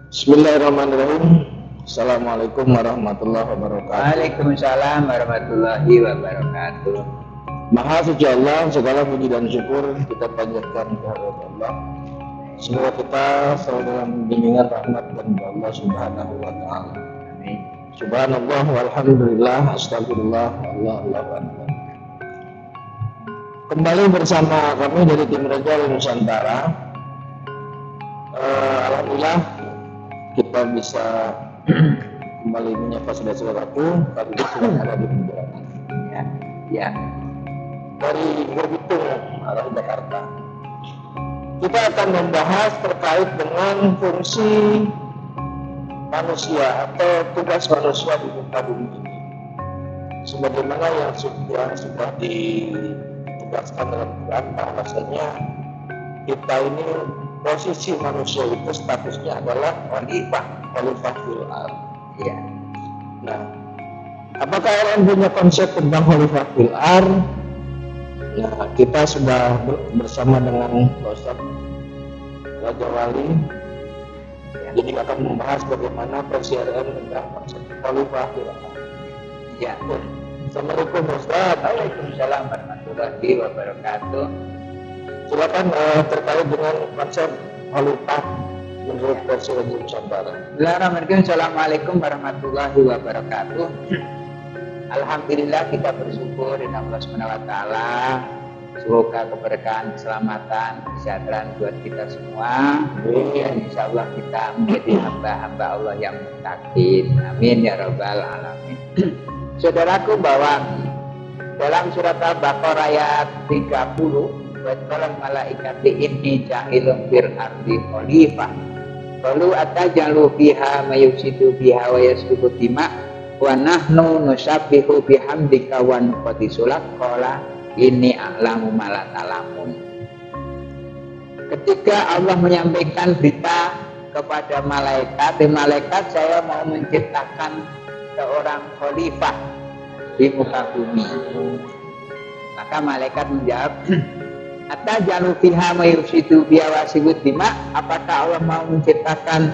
Bismillahirrahmanirrahim. Assalamualaikum warahmatullahi wabarakatuh. Waalaikumsalam warahmatullahi wabarakatuh. Maha suci Allah, segala puji dan syukur kita panjatkan kehadirat Allah. Semoga kita selalu dalam bimbingan rahmat dan Allah Subhanahu wa taala. Amin. Subhanallah walhamdulillah, astagfirullah, Allahu akbar. Kembali bersama kami dari tim Rajal Nusantara. Alhamdulillah kita bisa kembali menyapa saudara-saudaraku kali ini sudah ada di perjalanan Ya. dari Berbitung arah Jakarta. Kita akan membahas terkait dengan fungsi manusia atau tugas manusia di muka bumi ini, sebagaimana yang sudah ditugaskan dalam Quran bahwasanya kita ini posisi manusia itu statusnya adalah khalifah fil ardh. Ya. Nah, apakah kalian punya konsep tentang khalifah fil ardh? Nah, kita sudah bersama dengan Ustaz Raja Wali, jadi akan membahas bagaimana persiapan tentang konsep khalifah fil ardh. Ya. Assalamualaikum Ustaz. Waalaikumsalam warahmatullahi wabarakatuh. Silakan terkait dengan konsep khalifah menurut versi Rajal Nusantara. Bismillahirrahmanirrahim. Assalamualaikum warahmatullahi wabarakatuh. Alhamdulillah kita bersyukur dengan Allah Subhanahu wa taala. Semoga keberkahan, keselamatan, kesejahteraan buat kita semua. Dan insya Allah kita menjadi hamba-hamba Allah yang muttaqin. Amin ya rabbal alamin. Saudaraku, bahwa dalam surat Al-Baqarah ayat 30, wa qala malaikati inni ja'ilun fil ardi khalifah. Qalu atajalu fiha mayufsidu biha wa yasfiku dima wa nahnu nusabbihu bihamdika wa nuqaddisu lak qala inni a'lamu ma la ta'lamun. Ketika Allah menyampaikan berita kepada malaikat, saya mau menciptakan seorang khalifah di muka bumi. Maka malaikat menjawab, atajalu fiha mayufsidu biha wa yasfiku dima. Apakah Allah mau menciptakan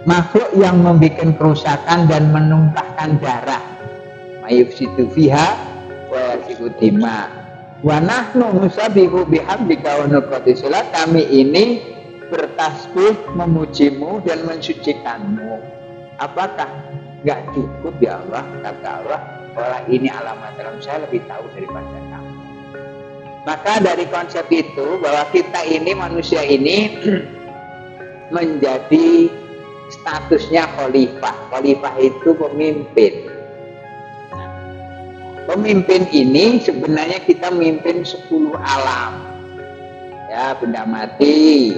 makhluk yang membuat kerusakan dan menumpahkan darah? Mayufsidu fiha wa yasfiku dima wa nahnu nusabbihu bihamdika wa nuqaddisu lak. Kami ini bertasbih memujimu dan mensucikanmu. Apakah enggak cukup ya Allah? Kata Allah, "Wala ini alamat dalam saya lebih tahu daripada kamu." Maka dari konsep itu bahwa kita ini manusia ini menjadi statusnya khalifah. Khalifah itu pemimpin. Pemimpin ini sebenarnya kita memimpin 10 alam. Ya, benda mati,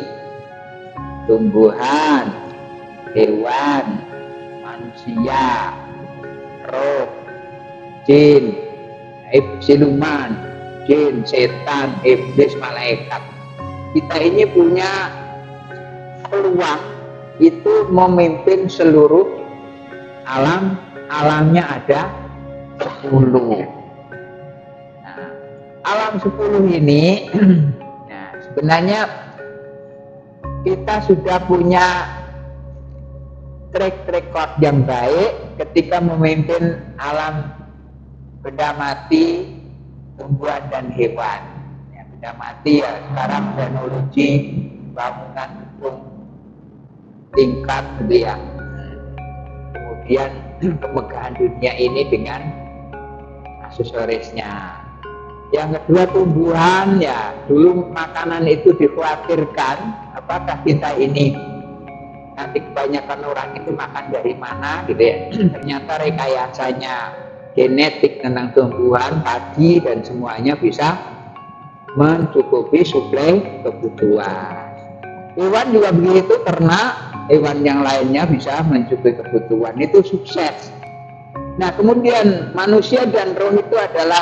tumbuhan, hewan, manusia, roh, jin, siluman, jin, setan, iblis, malaikat. Kita ini punya peluang itu memimpin seluruh alam. Alamnya ada 10. Nah, alam 10 ini nah, sebenarnya kita sudah punya track record yang baik ketika memimpin alam benda mati, tumbuhan dan hewan. Ya, benda mati ya sekarang teknologi bangunan gedung tingkat gitu ya. Kemudian kemegahan dunia ini dengan aksesorisnya. Yang kedua tumbuhan, ya dulu makanan itu dikhawatirkan apakah kita ini nanti kebanyakan orang itu makan dari mana gitu ya. Ternyata rekayasanya genetik tentang tumbuhan, padi dan semuanya bisa mencukupi suplai kebutuhan. Hewan juga begitu, ternak, hewan yang lainnya bisa mencukupi kebutuhan, itu sukses. Nah kemudian manusia dan roh itu adalah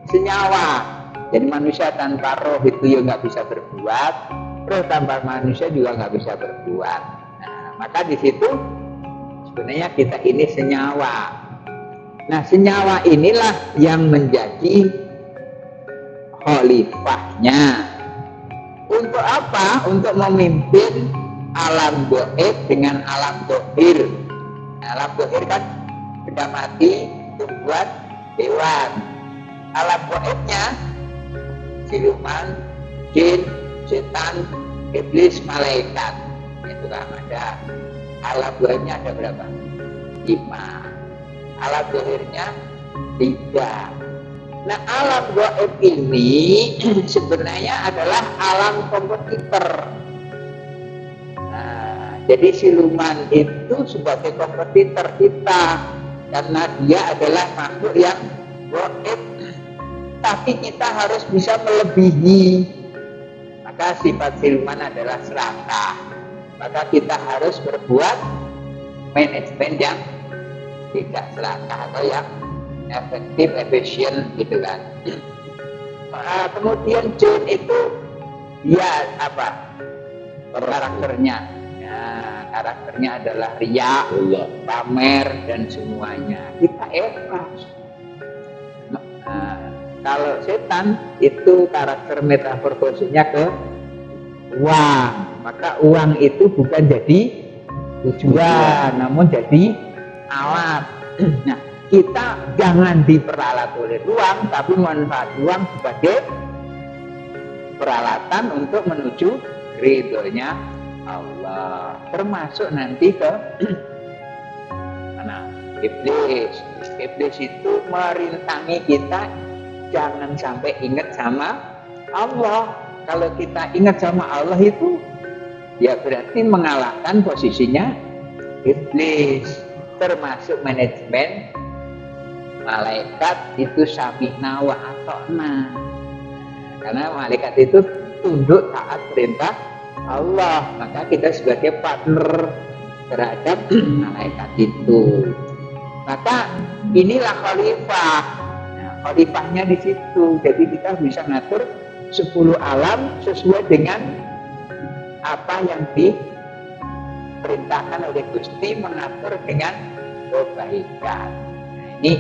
senyawa. Jadi manusia tanpa roh itu ya nggak bisa berbuat, roh tanpa manusia juga nggak bisa berbuat. Nah maka di situ sebenarnya kita ini senyawa. Nah senyawa inilah yang menjadi khalifahnya. Untuk Untuk apa? Untuk memimpin alam gaib dengan alam zahir. Alam zahir kan benda mati, tumbuhan, hewan. Alam gaibnya siluman, jin, setan, iblis, malaikat. Itu kan ada. Alam gaibnya ada berapa? 5. Alam zahirnya 3. Nah, alam gaib ini sebenarnya adalah alam kompetitor. Nah, jadi siluman itu sebagai kompetitor kita karena dia adalah makhluk yang gaib. Tapi kita harus bisa melebihi. Maka sifat siluman adalah serakah. Maka kita harus berbuat manajemen yang tidak serakah atau yang efektif, efisien gitu kan. Kemudian jin itu dia apa? Karakternya. Nah, karakternya adalah riya, pamer dan semuanya. Kita ikhlas. Kalau setan itu karakter metamorfosisnya ke uang. Maka uang itu bukan jadi tujuan, namun jadi alat. Nah, kita jangan diperalat oleh uang, tapi manfaat uang sebagai peralatan untuk menuju ridhonya Allah. Termasuk nanti ke mana? Iblis. Iblis itu merintangi kita jangan sampai ingat sama Allah. Kalau kita ingat sama Allah itu ya berarti mengalahkan posisinya iblis. Termasuk manajemen malaikat itu samihna wa ata'na. Karena malaikat itu tunduk taat perintah Allah, maka kita sebagai partner terhadap malaikat itu. Maka inilah khalifah. Nah, khalifahnya di situ. Jadi kita bisa ngatur 10 alam sesuai dengan apa yang diperintahkan oleh Gusti, mengatur dengan kebaikan. Nah, ini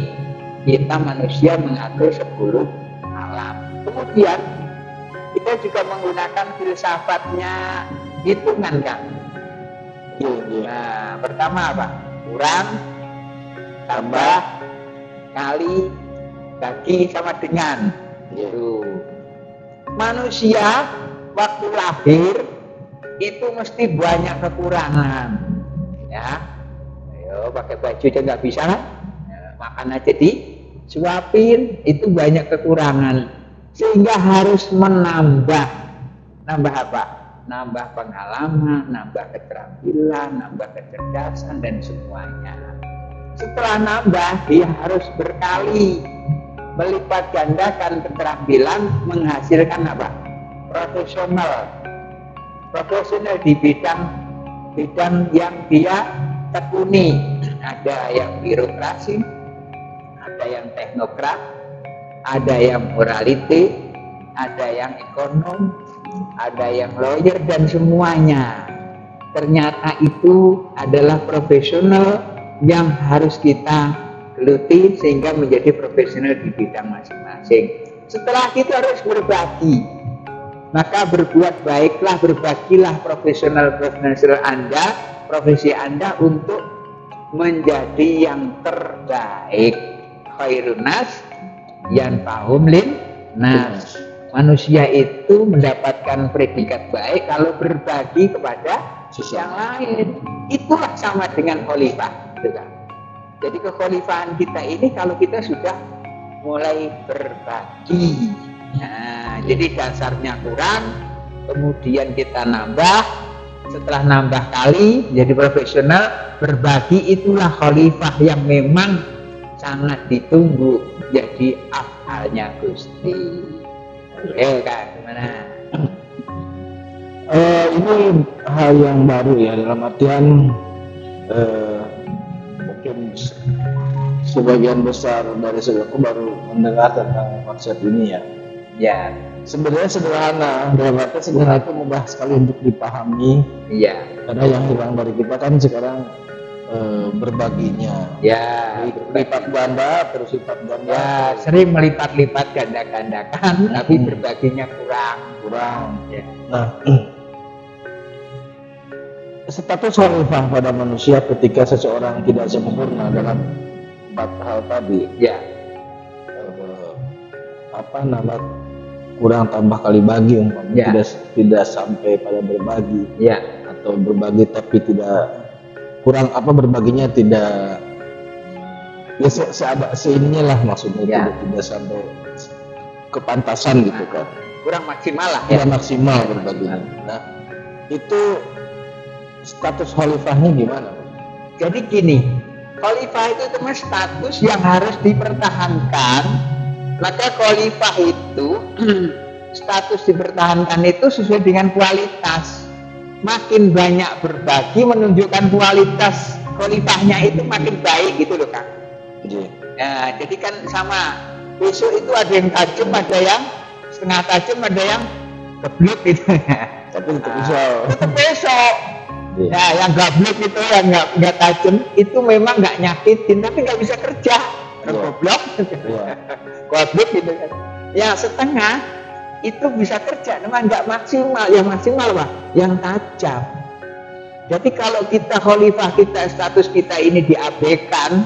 kita manusia mengatur 10 alam. Kemudian kita juga menggunakan filsafatnya hitungan kan. Nah, pertama apa? Kurang, tambah, kali, bagi sama dengan. Gitu. Manusia waktu lahir itu mesti banyak kekurangan. Ya, ayo pakai baju aja nggak bisa kan? Makan aja disuapin, itu banyak kekurangan sehingga harus menambah apa? Nambah pengalaman, nambah keterampilan, nambah kecerdasan dan semuanya. Setelah nambah dia harus berkali melipat gandakan keterampilan, menghasilkan apa? Profesional di bidang yang dia tekuni. Ada yang birokrasi, ada yang teknokrat, ada yang morality, ada yang ekonom, ada yang lawyer dan semuanya. Ternyata itu adalah profesional yang harus kita geluti sehingga menjadi profesional di bidang masing-masing. Setelah itu harus berbagi. Maka berbuat baiklah, berbagilah profesional Anda, profesi Anda untuk menjadi yang terbaik. Khairun nas yanfa'uhum linnas. Manusia itu mendapatkan predikat baik kalau berbagi kepada yang lain. Itulah sama dengan khalifah. Jadi kekhalifahan kita ini kalau kita sudah mulai berbagi. Nah, jadi dasarnya kurang, kemudian kita nambah. Setelah nambah kali jadi profesional, berbagi, itulah khalifah yang memang sangat ditunggu jadi afalnya Gusti. Oke, Kak, gimana? Ini hal yang baru ya, dalam artian mungkin sebagian besar dari saudaraku baru mendengar tentang konsep ini ya. Ya, sebenarnya sederhana, dalam arti sederhana itu mudah sekali untuk dipahami. Iya. Karena yang hilang dari kita kan sekarang berbaginya. Ya, Lipat ganda terus lipat ganda. Ya, sering melipat-lipat ganda-gandakan, tapi berbaginya kurang. Ya. Nah, status khalifah pada manusia ketika seseorang tidak sempurna dalam 4 hal tadi. Ya. Kurang tambah kali bagi umpamanya, Ya. tidak sampai pada berbagi. Ya. Atau berbagi tapi tidak kurang berbaginya tidak ya seininya lah maksudnya, Ya. tidak sampai kepantasan gitu kan, Kurang maksimal lah ya. tidak maksimal berbaginya. Nah, itu status khalifahnya gimana? Jadi gini, khalifah itu cuma status yang harus dipertahankan. Maka khalifah itu status dipertahankan itu sesuai dengan kualitas. Makin banyak berbagi menunjukkan kualitas khalifahnya itu makin baik gitu loh Kang. Nah, jadi kan sama, besok itu ada yang tajam, ada yang setengah tajam, ada yang geblek gitu. Tapi untuk bisa Tetap besok. Ya, yang gablek itu, yang nggak tajam itu memang nggak nyakitin, tapi nggak bisa kerja. Goblok, goblok gitu kan. Ya setengah itu bisa kerja, memang nggak maksimal. Yang maksimal Pak, yang tajam. Jadi kalau kita khalifah kita, status kita ini diabaikan,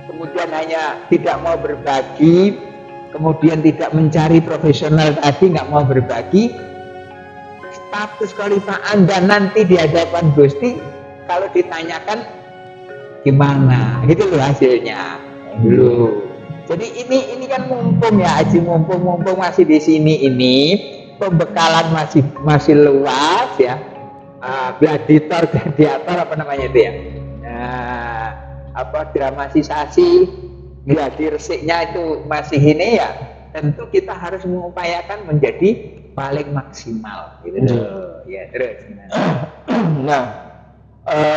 kemudian hanya tidak mau berbagi, kemudian tidak mencari profesional tadi, nggak mau berbagi, status khalifah Anda nanti di hadapan Gusti kalau ditanyakan gimana, gitu loh hasilnya dulu. Jadi ini kan mumpung ya Haji, mumpung masih di sini ini, pembekalan masih luas ya. Gladiator apa namanya itu ya? Dramatisasi, gladiresiknya itu masih ini ya. Tentu kita harus mengupayakan menjadi paling maksimal gitu loh. Ya terus. Nah,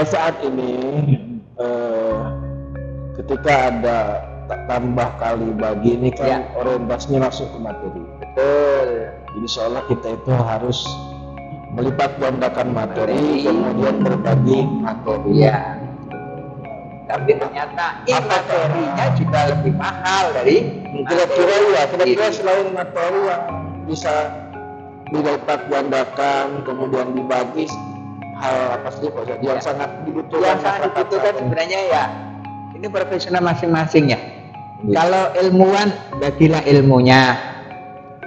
saat ini ketika ada tambah kali bagi ini kan orientasinya langsung ke materi. Betul. Jadi seolah kita itu harus melipat gandakan materi, kemudian berbagi materi. Ya. Tapi ternyata materinya juga lebih mahal dari kira-kira selain materi yang bisa dilipat gandakan kemudian dibagi, hal apa sih Pak yang sangat dibutuhkan? Yang sangat dibutuhkan sebenarnya ya ini profesional masing-masing ya. Kalau ilmuwan bagilah ilmunya.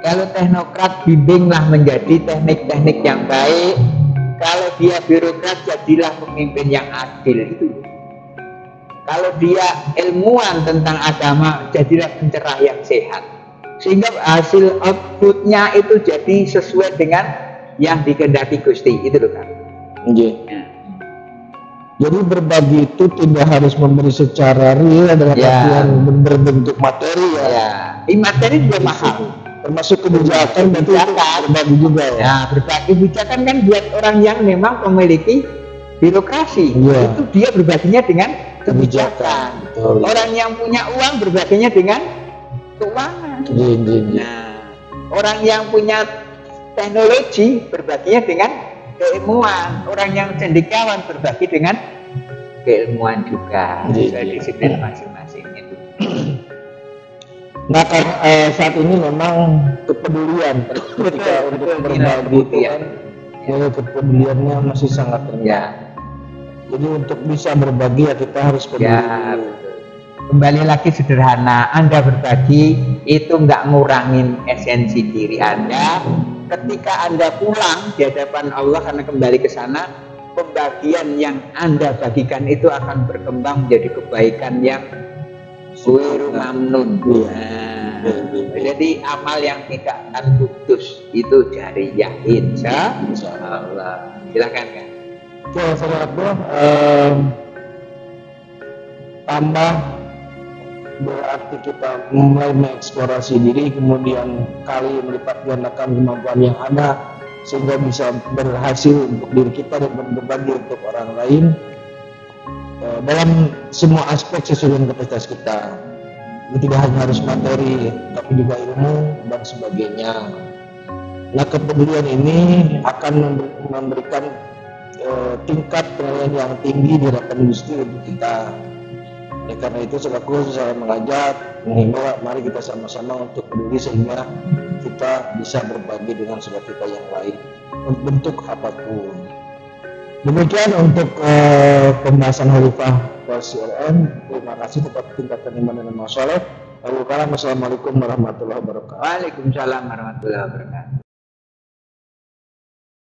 Kalau teknokrat bimbinglah menjadi teknik-teknik yang baik. Kalau dia birokrat jadilah pemimpin yang adil itu. Kalau dia ilmuwan tentang agama jadilah pencerah yang sehat. Sehingga hasil outputnya itu jadi sesuai dengan yang dikehendaki Gusti itu loh kan. Jadi berbagi itu tidak harus memberi secara real dalam artian berbentuk materi ya. Materi juga mahal. Termasuk kebijakan berbagi juga ya. Ya, berbagi kebijakan kan buat orang yang memang memiliki birokrasi. Itu dia berbaginya dengan kebijakan. Betul. Orang yang punya uang berbaginya dengan keuangan. Nah, orang yang punya teknologi berbaginya dengan keilmuan. Orang yang cendekiawan berbagi dengan keilmuan juga. Disiplin masing-masing itu. Nah, saat ini memang kepedulian ketika untuk berbagi itu kan, kepeduliannya masih sangat rendah. Jadi untuk bisa berbagi ya kita harus peduli. Kembali lagi sederhana, Anda berbagi itu nggak ngurangin esensi diri Anda. Ketika Anda pulang di hadapan Allah karena kembali ke sana, pembagian yang Anda bagikan itu akan berkembang menjadi kebaikan yang suwiru mamnun. Jadi amal yang tidak akan putus itu jariyah insya Allah. Silakan kan. Oke, sahabat, tambah berarti kita mulai mengeksplorasi diri, kemudian kali melipat gandakan kemampuan yang ada sehingga bisa berhasil untuk diri kita dan berbagi untuk orang lain dalam semua aspek sesuai dengan kapasitas kita. Tidak hanya harus materi, tapi juga ilmu dan sebagainya. Nah, kepedulian ini akan memberikan tingkat penilaian yang tinggi di hadapan Gusti untuk kita. Oleh karena itu selaku saya mengajak, menghimbau, mari kita sama-sama untuk peduli sehingga kita bisa berbagi dengan saudara kita yang lain bentuk apapun. Demikian untuk pembahasan Khalifah CLN. Terima kasih tetap tingkatkan iman dan amal soleh. Assalamualaikum warahmatullahi wabarakatuh. Waalaikumsalam warahmatullahi wabarakatuh.